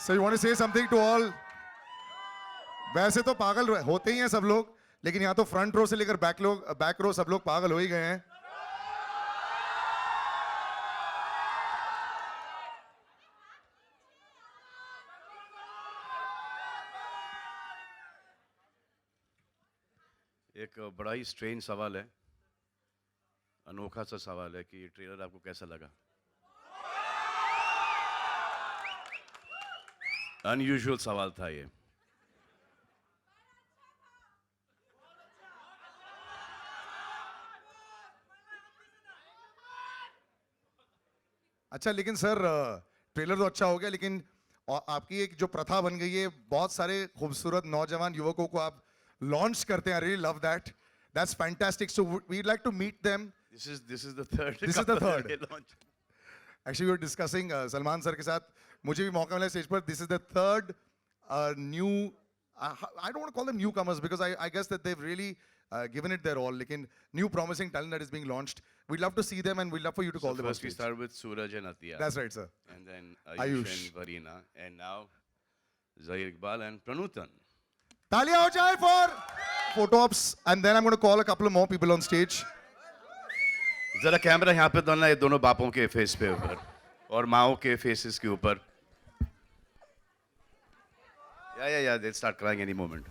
So you want to say something to all? वैसे तो पागल होते ही हैं सब लोग, लेकिन यहाँ तो फ्रंट रो से लेकर बैक रो सब लोग पागल हो ही गए हैं. एक बड़ा ही स्ट्रेंज सवाल है, अनोखा सा सवाल है कि ये ट्रेलर आपको कैसा लगा? अनयूजुअल सवाल था ये. अच्छा, लेकिन सर ट्रेलर तो अच्छा हो गया, लेकिन आपकी एक जो प्रथा बन गई है, बहुत सारे खूबसूरत नौजवान युवकों को आप लॉन्च करते हैं. I really love that. That's fantastic. So we'd like to meet them. This is the third. This is the third. launch. Actually, we were discussing Salman sir के साथ, मुझे भी मौका मिला स्टेज पर. This is the third new. I don't want to call them newcomers because I guess that they've really given it their all. लेकिन new promising talent that is being launched. We'd love to see them and we'd love for you to call them on First we stage. start with Suraj and Atiya. That's right, sir. And then Ayush. Ayush and Varina. And now Zahir Iqbal and Pranutan. तालियां हो जाए for photo ops, and then I'm going to call a couple of more people on stage. जरा camera यहाँ पे डालना है दोनों बापों के फेस पे ऊपर और माओं के फेसेस के ऊपर. Yeah, they'll start crying any moment.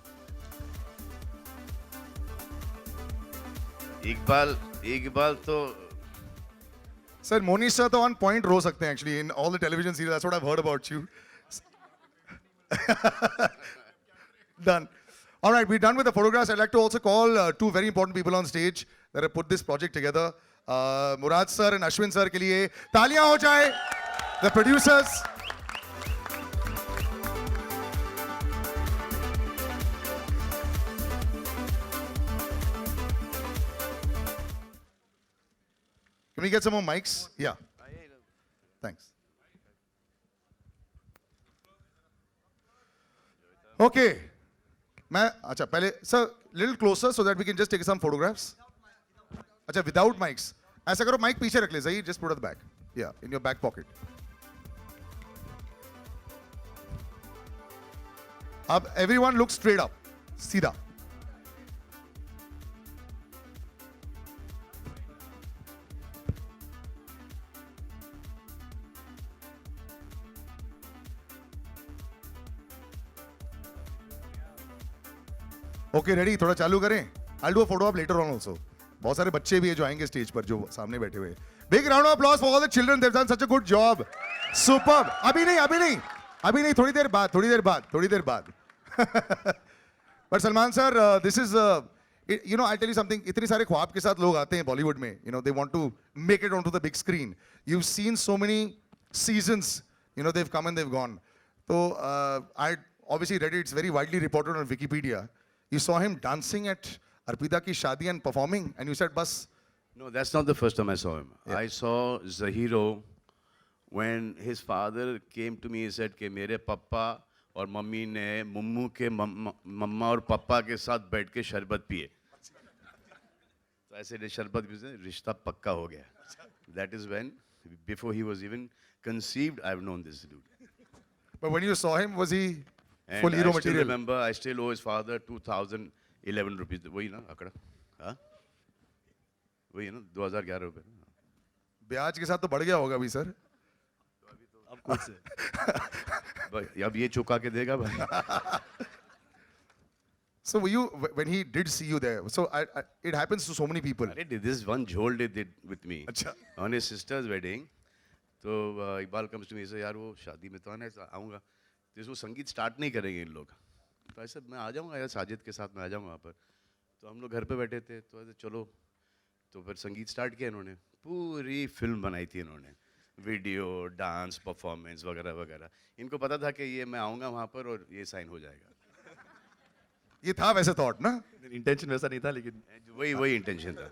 Iqbal तो Sir, Monish sir तो on point रो सकते हैं actually in all the television series. That's what I've heard about you. Done. All right, we're done with the photographs. I'd like to also call two very important people on stage that have put this project together. Murad sir and Ashwin sir के लिए तालियां हो जाए. The producers. Can we get some more mics? Yeah. Thanks. Okay. मैं अच्छा पहले sir little closer so that we can just take some photographs. अच्छा without mics. ऐसा करो mic पीछे रख ले Zahir, just put it at the back. Yeah, in your back pocket. अब everyone look straight up. सीधा. ओके रेडी, थोड़ा चालू करें. I'll do a photo up later on also. बहुत सारे बच्चे भी हैं जो आएंगे स्टेज पर, जो सामने बैठे हुए. Big round of applause for all the children. They've done such a good job. Superb. अभी नहीं, थोड़ी देर बाद. But Salman sir, this is you know, I'll tell you something. इतने सारे ख्वाब के साथ लोग आते हैं बॉलीवुड में. You know, they want to make it onto the big screen. You've seen so many seasons. You know, they've come and they've gone. So I obviously read it. It's very widely reported on Wikipedia. You saw him dancing at Arpita ki shaadi and performing, and you said, "Bas." No, that's not the first time I saw him. Yeah. I saw Zahiro when his father came to me. He said कि मेरे पापा और mummy ने मुम्मू के मम्मा और पापा के साथ बैठ के शरबत पिए. तो ऐसे शरबत पिए रिश्ता पक्का हो गया. That is when, before he was even conceived, I've known this dude. But when you saw him, was he And full hero I still material? remember, I still owe his father 2011 rupees. वही ना आंकड़ा? हाँ? वही ना 2011 रुपए. ब्याज के साथ तो बढ़ गया होगा अभी सर. अब खुद से. भाई अब ये चुका के देगा भाई. So were you, when he did see you there, so it happens to so many people. अरे this one झोल did with me. अच्छा. On his sister's wedding, तो इकबाल comes to me से यार वो शादी में तो आना है आऊँगा. तो इसको संगीत स्टार्ट नहीं करेंगे इन लोग. तो ऐसे मैं आ जाऊँगा यार साजिद के साथ मैं आ जाऊँगा वहाँ पर. तो हम लोग घर पे बैठे थे तो ऐसे चलो. तो फिर संगीत स्टार्ट किया इन्होंने. पूरी फिल्म बनाई थी इन्होंने. वीडियो, डांस, परफॉर्मेंस वगैरह वगैरह. इनको पता था कि ये मैं आऊँगा वहाँ पर और ये साइन हो जाएगा. ये था वैसे थॉट ना. इंटेंशन वैसा नहीं था लेकिन वही इंटेंशन था.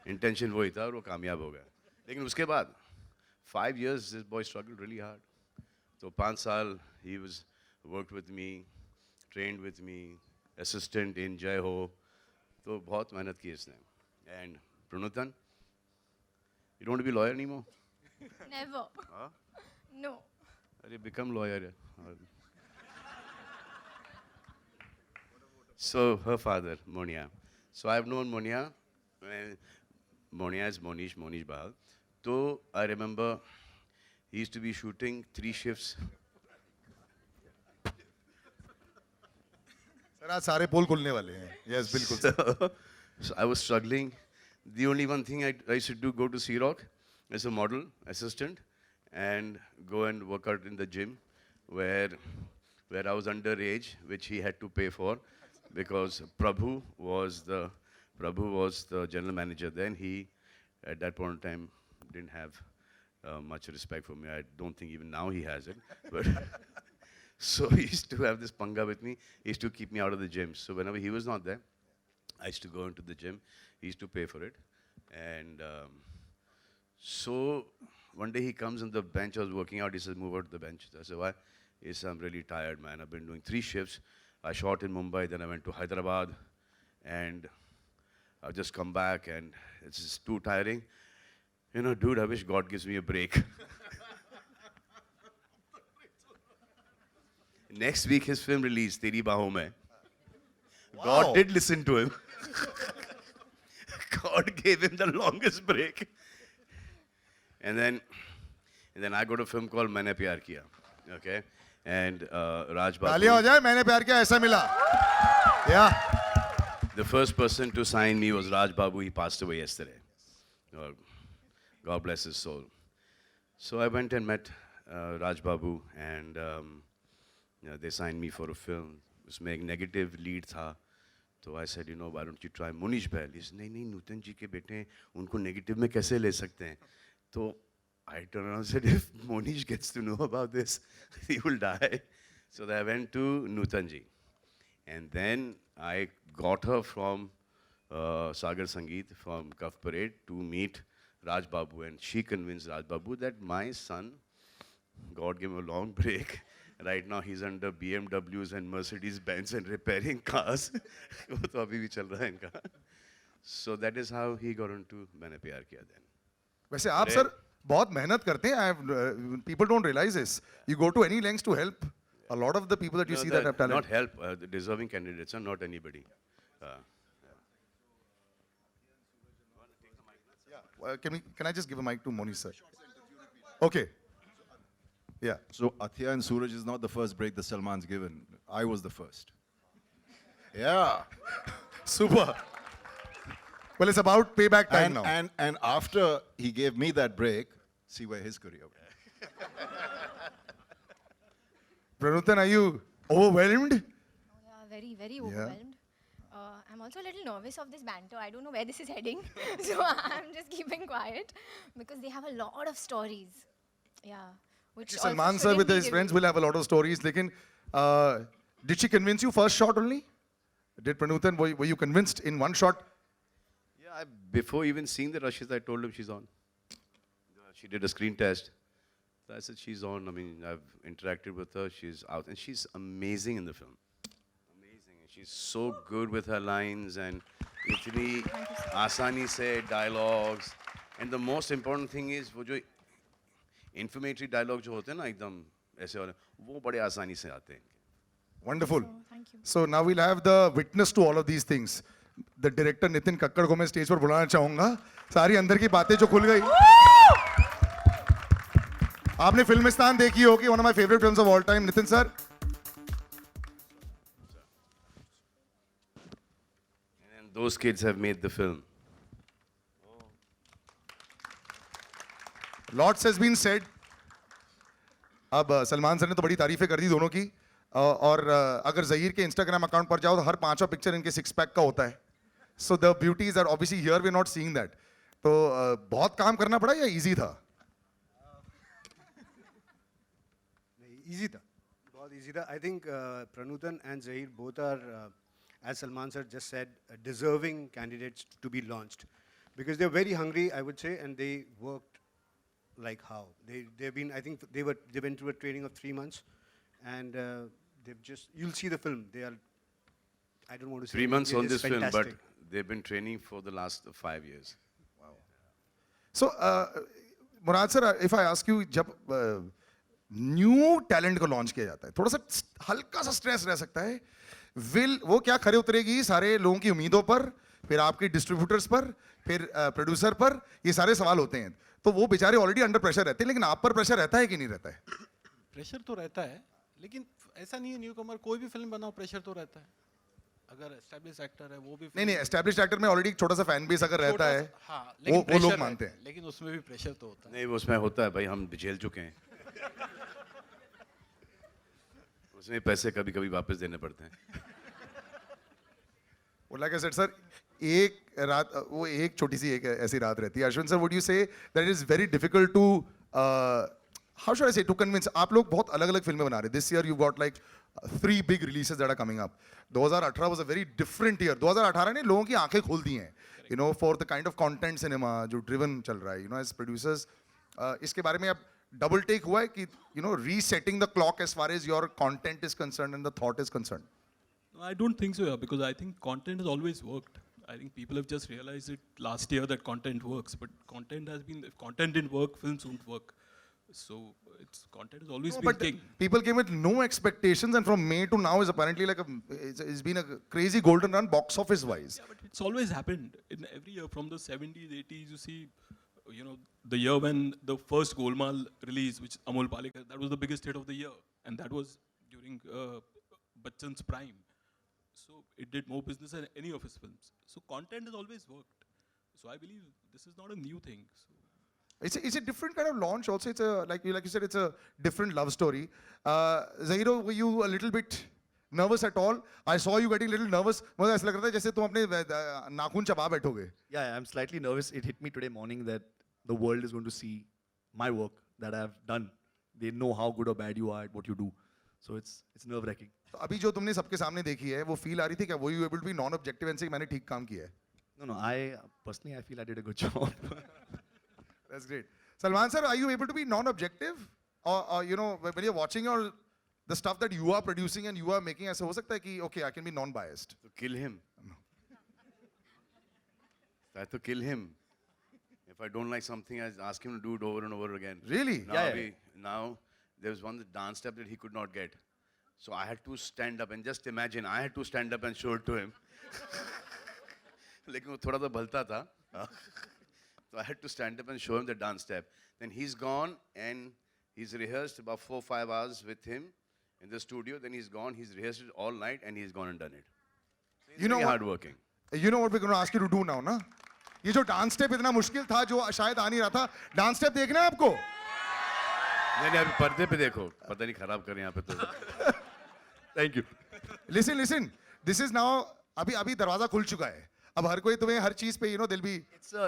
इंटेंशन वही था और वो कामयाब हो गया. लेकिन उसके बाद 5 years this boy struggled really hard. तो 5 साल he was worked with me, trained with me, assistant in Jai Ho. तो बहुत मेहनत की इसने. And Pranutan, you don't want to be lawyer anymore? Never. Huh? No. अरे become lawyer. So her father, Monia. So I've known Monia. Monia is Monish Bahal. So I remember he used to be shooting 3 shifts. Sir आज सारे पोल खुलने वाले हैं. Yes, बिल्कुल. sir. So I was struggling. The only one thing I used to do, go to Sea Rock as a model assistant and go and work out in the gym where I was underage, which he had to pay for because Prabhu was the general manager then. He, at that point in time, didn't have much respect for me. I don't think even now he has it. But so he used to have this panga with me. He used to keep me out of the gym. So whenever he was not there, I used to go into the gym. He used to pay for it. And so one day he comes on the bench. I was working out. He says, move out to the bench. I said, why? He said, I'm really tired, man. I've been doing 3 shifts. I shot in Mumbai, then I went to Hyderabad. And I've just come back and it's just too tiring. You know, dude, I wish God gives me a break. Next week, his film released, Teri Baahon Mein. God Wow. did listen to him. God gave him the longest break. And then I got a film called Maine Pyar Kiya. Okay? And Raj तालियां हो Babu, जाए. मैंने प्यार किया ऐसा मिला. Yeah. the first person to sign me was Raj Babu. He passed away yesterday. God bless his soul. So I went and met Raj Babu and they signed me for a film. उसमें एक negative lead था. So I said, you know, why don't you try Monish Bahl? He said, नहीं नूतन जी के बेटे उनको negative में कैसे ले सकते हैं? तो I turned around and said, if Monish gets to know about this, he will die. So I went to Nutan ji. And then I got her from Sagar Sangeet, from Kaf Parade, to meet Raj Babu. And she convinced Raj Babu that my son, God gave him a long break. Right now he's under BMWs and Mercedes Benz and repairing cars. वो तो अभी भी चल रहा है इनका. So that is how he got into मैंने प्यार किया then. वैसे आप सर बहुत मेहनत करते हैं. People don't realize this. You go to any lengths to help a lot of the people that you No, see that have talent. Not help, the deserving candidates, not anybody. Can I just give a mic to Monish sir? Okay. Yeah. So Athiya and Suraj is not the first break the Salman's given. I was the first. Yeah. Super. Well, it's about payback time now. And after he gave me that break, see where his career went. Pranutan, are you overwhelmed? Yeah, very, very overwhelmed. I'm also a little nervous of this banter. I don't know where this is heading. So I'm just keeping quiet because they have a lot of stories. Yeah. Which also Salman sir shouldn't with be his given. friends will have a lot of stories. Lekin, did she convince you first shot only? Did Pranutan, were you convinced in one shot? Yeah, before even seeing the rushes, I told him she's on. She did a screen test. So I said, she's on. I mean, I've interacted with her. She's out. And she's amazing in the film. Amazing. She's so good with her lines and itni आसानी से dialogues. And the most important thing is, वो जो inflammatory dialogue जो होते हैं ना एकदम ऐसे वाले, वो बड़े आसानी से आते हैं. Wonderful. So, thank you. So now we'll have the witness to all of these things. The director Nitin Kakkad को मैं स्टेज पर बुलाना चाहूंगा. सारी अंदर की बातें जो खुल गई. आपने फिल्मिस्तान देखी होगी, one of my favorite films of all time. Nitin sir. And those kids have made the film. Lots has been said. अब सलमान सर ने तो बड़ी तारीफें कर दी दोनों की. और अगर जहीर के इंस्टाग्राम अकाउंट पर जाओ तो हर 5वां पिक्चर इनके 6 पैक का होता है. So the beauties are obviously here. We're not seeing that. तो बहुत काम करना पड़ा या इजी था? Easy था, बहुत easy था. I think Pranutan and Zahir both are, as Salman sir just said, deserving candidates to be launched, because they're very hungry, I would say, and they worked like how. They've been, I think they went through a training of 3 months, and they've just, you'll see the film. They are, I don't want to say 3 months they're on just this film, but fantastic. they've been training for the last 5 years. So Murad sir, if I ask you, जब new talent को launch किया जाता है, थोड़ा सा हल्का सा stress रह सकता है. वो क्या खरे उतरेगी सारे लोगों की उम्मीदों पर, फिर आपके डिस्ट्रीब्यूटर्स पर, फिर प्रोड्यूसर पर, ये सारे सवाल होते हैं। तो वो बेचारे ऑलरेडी अंडर प्रेशर रहते हैं, लेकिन आप पर प्रेशर रहता है कि नहीं रहता है? प्रेशर तो रहता है, लेकिन ऐसा नहीं है न्यू कमर कोई भी फिल्म बनाओ प्रेशर तो रहता है। अगर एस्टैब्लिश एक्टर है वो भी नहीं एस्टैब्लिश्ड एक्टर में ऑलरेडी एक छोटा सा फैन बेस अगर रहता है, हाँ, वो लोग pressure मानते रहता हैं। है, लेकिन उसमें भी प्रेशर तो होता है। नहीं वो उसमें होता है भाई, हम झेल चुके हैं। उसमें पैसे कभी कभी वापस देने पड़ते हैं। लाइक आई सेड सर, एक रात, वो एक छोटी सी एक ऐसी रात रहती है। Ashwin sir, would you say that is very difficult to, how should I say, to convince? आप लोग बहुत अलग अलग फिल्में बना रहे हैं। This year you got like 3 big releases that are coming up. 2018 was a very different year. 2018 ने लोगों की आंखें खोल दी हैं, you know, for the kind of content cinema जो ड्रिवन चल रहा है, यू नो, एज प्रोड्यूसर्स। इसके बारे में अब डबल टेक हुआ है कि, you know, resetting the clock as far as your content is concerned and the thought is concerned? No, I don't think so, yeah, because I think content has always worked. I think people have just realized it last year that content works, but content has been, if content didn't work, films won't work. So content has always No, been but king. people came with no expectations, and from May to now is apparently like it's been a crazy golden run box office wise. Yeah, but it's always happened in every year from the 70s, 80s. You see, you know, the year when the first Golmaal release, which Amol Palekar, that was the biggest hit of the year, and that was during Bachchan's prime. So it did more business than any of his films. So content has always worked. So I believe this is not a new thing. So It's a different kind of launch. Also, it's a like you said, it's a different love story. Zahiro, were you a little bit nervous at all? I saw you getting a little nervous. मुझे ऐसा लग रहा था जैसे तुम अपने नाखून चबा बैठोगे. Yeah, I'm slightly nervous. It hit me today morning that the world is going to see my work that I've done. They know how good or bad you are at what you do. So it's nerve-wracking. तो अभी जो तुमने सबके सामने देखी है, वो feel आ रही थी क्या? Were you able to be non-objective and say मैंने ठीक काम किया है? No, I personally I feel I did a good job. That's great. Salman sir, are you able to be non-objective, or you know, when you're watching the stuff that you are producing and you are making, ऐसा हो सकता है कि okay, I can be non-biased? So kill him. I have to kill him. If I don't like something, I ask him to do it over and over again. Really? Now, Yeah. now there was one dance step that he could not get. So I had to stand up and just imagine, I had to stand up and show it to him. लेकिन वो थोड़ा सा भलता था. So I had to stand up and show him the dance step. Then he's gone and he's rehearsed about 4-5 hours with him in the studio. Then he's gone, he's rehearsed it all night and he's gone and done it. So he's You know very what? hard working. You know what we're going to ask you to do now, ना? ये जो dance step इतना मुश्किल था, जो शायद आ नहीं रहा था, डांस स्टेप देखना है आपको? नहीं नहीं अभी पर्दे पे देखो, पता नहीं खराब कर यहाँ पे तो. Thank you. Listen. This is now, अभी दरवाजा खुल चुका है. अब हर कोई तुम्हें हर चीज पे, you know, there'll be.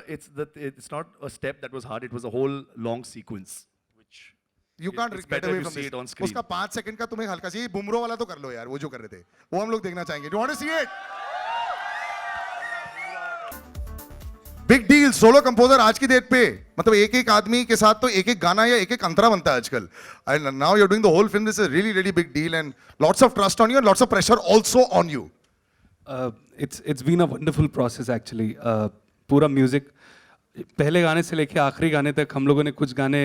It's not a step that was hard. It was a whole long sequence, which You can't it's get better away to from see this. it on screen. उसका 5 second का तुम्हें हल्का सी बुमरो वाला तो कर लो यार, वो जो कर रहे थे, वो हम लोग देखना चाहेंगे. Do you want to see it? Big deal. Solo composer आज की डेट पे, मतलब एक एक आदमी के साथ तो एक एक गाना या एक एक अंतरा बनता है आजकल. And now you're doing the whole film. This is a really big deal and lots of trust on you and lots of pressure also on you. It's been a wonderful process actually. पूरा music पहले गाने से लेके आखिरी गाने तक हम लोगों ने कुछ गाने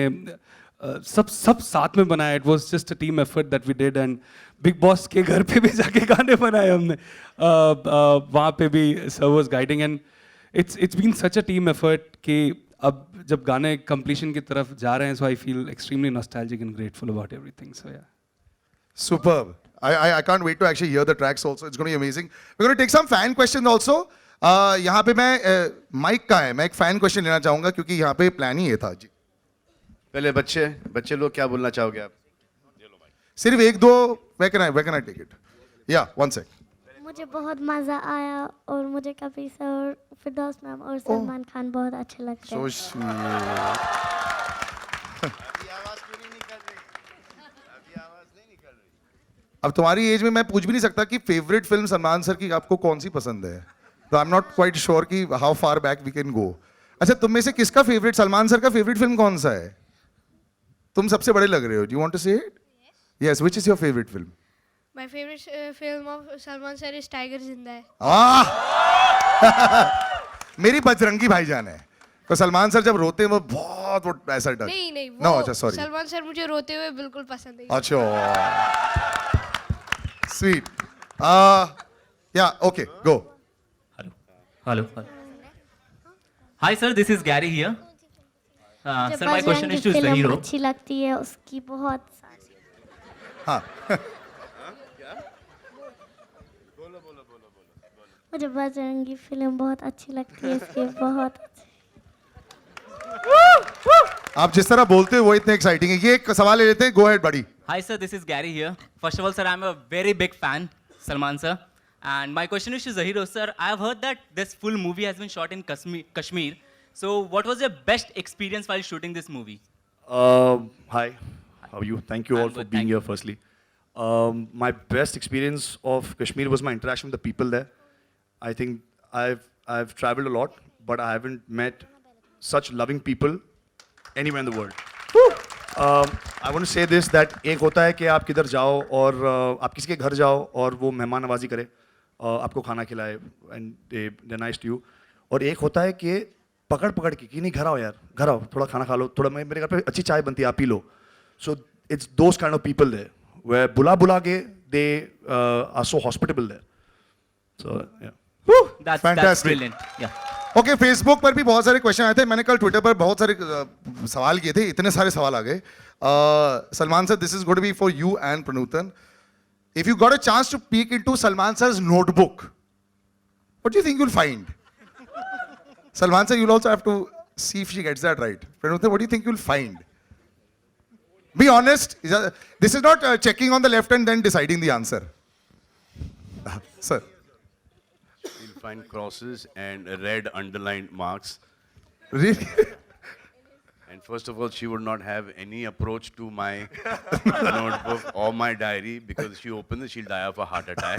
सब साथ में बनाया. It was just a team effort that we did and Bigg Boss के घर पे भी जाके गाने बनाए हमने. वहाँ पे भी sir was guiding and it's been such a team effort कि अब जब गाने completion की तरफ जा रहे हैं, so I feel extremely nostalgic and grateful about everything. So yeah. Superb. I can't wait to actually hear the tracks also. It's going to be amazing. We're going to take some fan questions also. यहाँ पे मैं mic का है, मैं एक fan question लेना चाहूँगा क्योंकि यहाँ पे प्लान ही ये था जी. पहले बच्चे लोग क्या बोलना चाहोगे आप? सिर्फ एक दो. Where can I take it? Yeah, one sec. मुझे बहुत मज़ा आया और मुझे कपिल सर, फिरदौस मैम और सलमान खान बहुत अच्छे लगते हैं. So sweet. अब तुम्हारी एज में मैं पूछ भी नहीं सकता कि फेवरेट फिल्म सलमान सर की आपको कौन सी पसंद है. तो I am not quite sure कि how far back we can go. अच्छा, तुम में से किसका फेवरेट, सलमान सर का फेवरेट फिल्म कौन सा है? तुम सबसे बड़े लग रहे हो. Do you want to say it? Yes, which is your favourite film? My favorite film of Salman sir is Tiger Zinda hai. मेरी बजरंगी भाईजान है. तो सलमान सर जब रोते हैं वो बहुत वो ऐसा डर. नहीं नो, वो अच्छा सॉरी. सलमान सर मुझे रोते हुए बिल्कुल पसंद नहीं. अच्छा, sweet. Yeah, okay, go. Hello. Hi sir, this is Gary here. मुझे Sir, my question Bajrangi is to the film hero. अच्छी लगती है उसकी बहुत हाँ. मुझे बजरंगी फिल्म बहुत अच्छी लगती है इसकी बहुत आप जिस तरह बोलते हो वो इतने एक्साइटिंग है. ये एक सवाल ले लेते हैं. गो अहेड बड़ी. Hi sir, this is Gary here. First of all, sir, I'm a very big fan, Salman sir. And my question is to Zahiro sir. I have heard that this full movie has been shot in Kashmir. So, what was your best experience while shooting this movie? Hi, how are you? Thank you all I'm for good, being thank here, firstly. My best experience of Kashmir was my interaction with the people there. I think I've traveled a lot, but I haven't met such loving people anywhere in the world. I want to say this that एक होता है कि आप किधर जाओ और आप किसी के घर जाओ और वो मेहमान नवाजी करे, आपको खाना खिलाए and they're nice to you. और एक होता है कि पकड़ के कि नहीं घर आओ यार, घर आओ, थोड़ा खाना खा लो, थोड़ा मेरे घर पे अच्छी चाय बनती है, आप P low. So it's those kind of people there where बुला के they are so hospitable there. So yeah. That's Fantastic. brilliant. Yeah. Okay Facebook पर भी बहुत सारे क्वेश्चन आए थे. मैंने कल ट्विटर पर बहुत सारे सवाल किए थे. इतने सारे सवाल आ गए. Salman sir, this is going to be for you and Pranutan. If you got a chance to peek into Salman sir's notebook, what do you think you'll find? Salman sir, you'll also have to see if she gets that right. Pranuthan, what do you think you'll find? Be honest. This is not checking on the left and then deciding the answer. Sir. You'll find crosses and red underlined marks. Really? And first of all, she would not have any approach to my notebook or my diary because if she opens it, she'll die of a heart attack.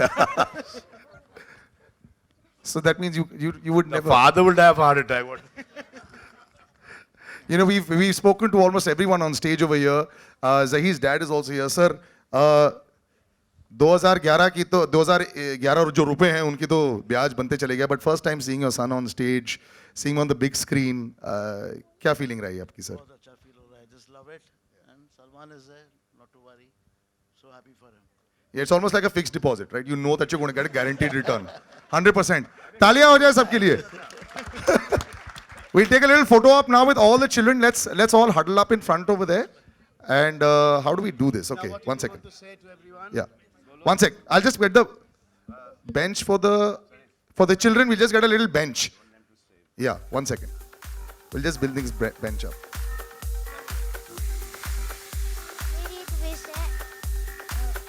So that means you would The never. father will die of a heart attack. What? You know, we've spoken to almost everyone on stage over here. Zahir's dad is also here. Sir, 2011 की तो 2011 जो रुपए हैं उनकी तो ब्याज बनते चले गए. But first time seeing your son on stage, seeing on the big screen, क्या feeling रही आपकी सर? बहुत अच्छा फील हो रहा है. Just love it. And Salman is there, not to worry. So happy for him. Yeah, it's almost like a fixed deposit, right? You know that you're going to get a guaranteed return. 100%. तालियां हो जाए सबके लिए. We'll take a little photo op now with all the children. Let's all huddle up in front over there. And how do we do this? Okay, one second. To say to everyone. Yeah, one sec. I'll just get the bench for the children. We'll just get a little bench. Yeah, one second. We'll just build this bench up. मेरी एक wish है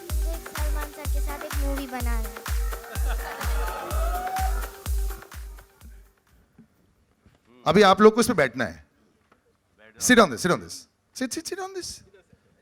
मुझे Salman sir के साथ एक movie बनाना है. अभी आप लोग को इस पे बैठना है. Sit on this. Sit on this. Sit on this.